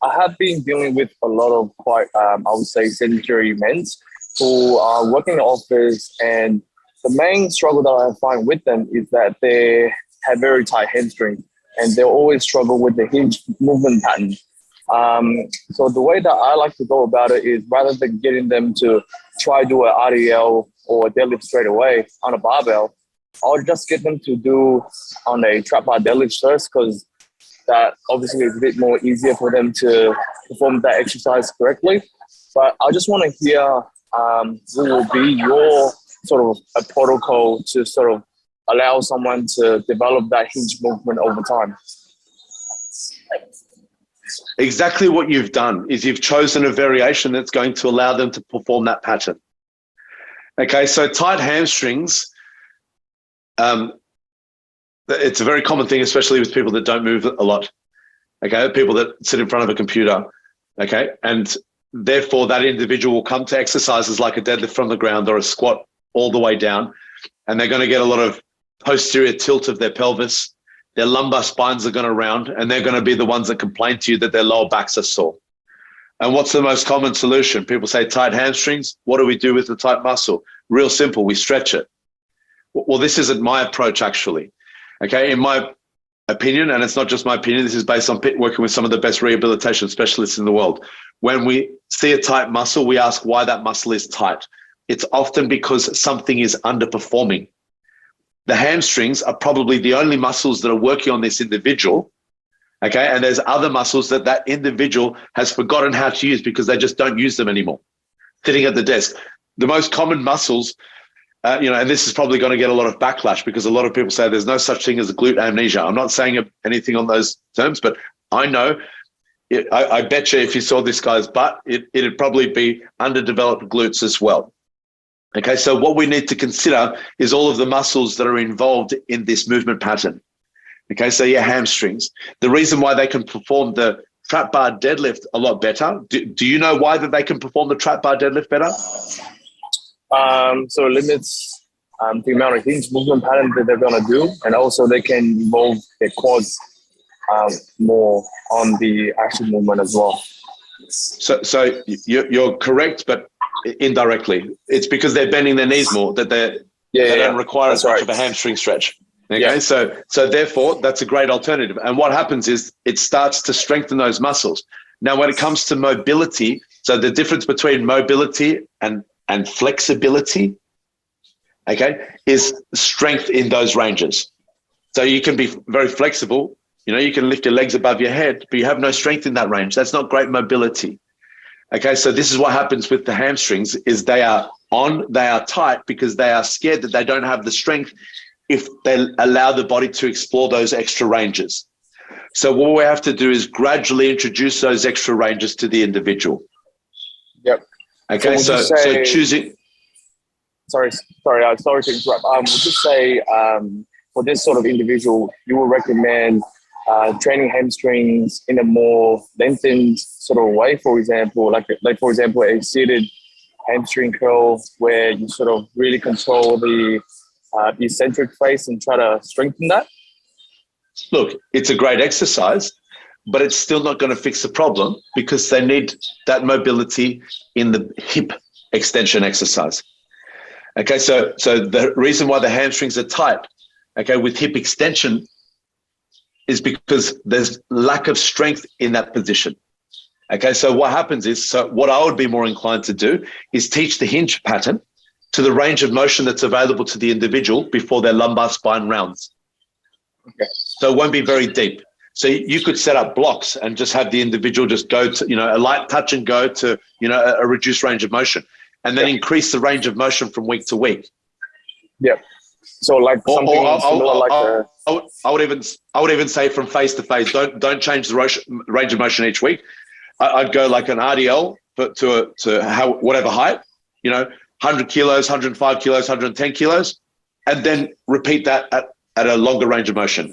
I have been dealing with a lot of quite, I would say, sedentary men who are working in the office, and the main struggle that I find with them is that they have very tight hamstrings, and they always struggle with the hinge movement pattern. So the way that I like to go about it is, rather than getting them to try do an RDL or a deadlift straight away on a barbell, I'll just get them to do on a trap bar deadlift first, because that obviously is a bit more easier for them to perform that exercise correctly. But I just want to hear what will be your sort of a protocol to sort of allow someone to develop that hinge movement over time. Exactly what you've done is you've chosen a variation that's going to allow them to perform that pattern. Okay, so tight hamstrings, it's a very common thing, especially with people that don't move a lot. Okay, people that sit in front of a computer. Okay, and therefore that individual will come to exercises like a deadlift from the ground or a squat all the way down, and they're going to get a lot of posterior tilt of their pelvis. Their lumbar spines are going to round, and they're going to be the ones that complain to you that their lower backs are sore. And what's the most common solution? People say tight hamstrings. What do we do with the tight muscle? Real simple, we stretch it. Well, this isn't my approach, actually. Okay, in my opinion, and it's not just my opinion, this is based on working with some of the best rehabilitation specialists in the world. When we see a tight muscle, we ask why that muscle is tight. It's often because something is underperforming. The hamstrings are probably the only muscles that are working on this individual, okay? And there's other muscles that that individual has forgotten how to use because they just don't use them anymore. Sitting at the desk. The most common muscles, and this is probably going to get a lot of backlash because a lot of people say there's no such thing as a glute amnesia. I'm not saying anything on those terms, but I know, I bet you if you saw this guy's butt, it'd probably be underdeveloped glutes as well. Okay, so what we need to consider is all of the muscles that are involved in this movement pattern. Okay, so your hamstrings. The reason why they can perform the trap bar deadlift a lot better, do you know why that they can perform the trap bar deadlift better? So it limits the amount of hinge movement pattern that they're going to do, and also they can involve their quads more on the action movement as well. So you're correct, but indirectly. It's because they're bending their knees more that they don't require as much of a hamstring stretch. Okay, so therefore that's a great alternative. And what happens is it starts to strengthen those muscles. Now, when it comes to mobility, so the difference between mobility and flexibility, okay, is strength in those ranges. So you can be very flexible, you can lift your legs above your head, but you have no strength in that range. That's not great mobility. Okay, so this is what happens with the hamstrings is they are tight because they are scared that they don't have the strength if they allow the body to explore those extra ranges. So what we have to do is gradually introduce those extra ranges to the individual. Yep. Okay, so choosing. Sorry to interrupt. Would you say for this sort of individual, you would recommend training hamstrings in a more lengthened sort of way? For example, like for example, a seated hamstring curl where you sort of really control the eccentric face and try to strengthen that? Look, it's a great exercise, but it's still not going to fix the problem because they need that mobility in the hip extension exercise. Okay, so the reason why the hamstrings are tight, okay, with hip extension is because there's lack of strength in that position. Okay, so what happens is, so what I would be more inclined to do is teach the hinge pattern to the range of motion that's available to the individual before their lumbar spine rounds. Okay. So it won't be very deep. So you could set up blocks and just have the individual just go to, a light touch and go to, a reduced range of motion, and then increase the range of motion from week to week. Yeah. So like something similar like I would even say from phase to phase. Don't change the range of motion each week. I'd go like an RDL to whatever height, 100 kilos, 105 kilos, 110 kilos, and then repeat that at a longer range of motion.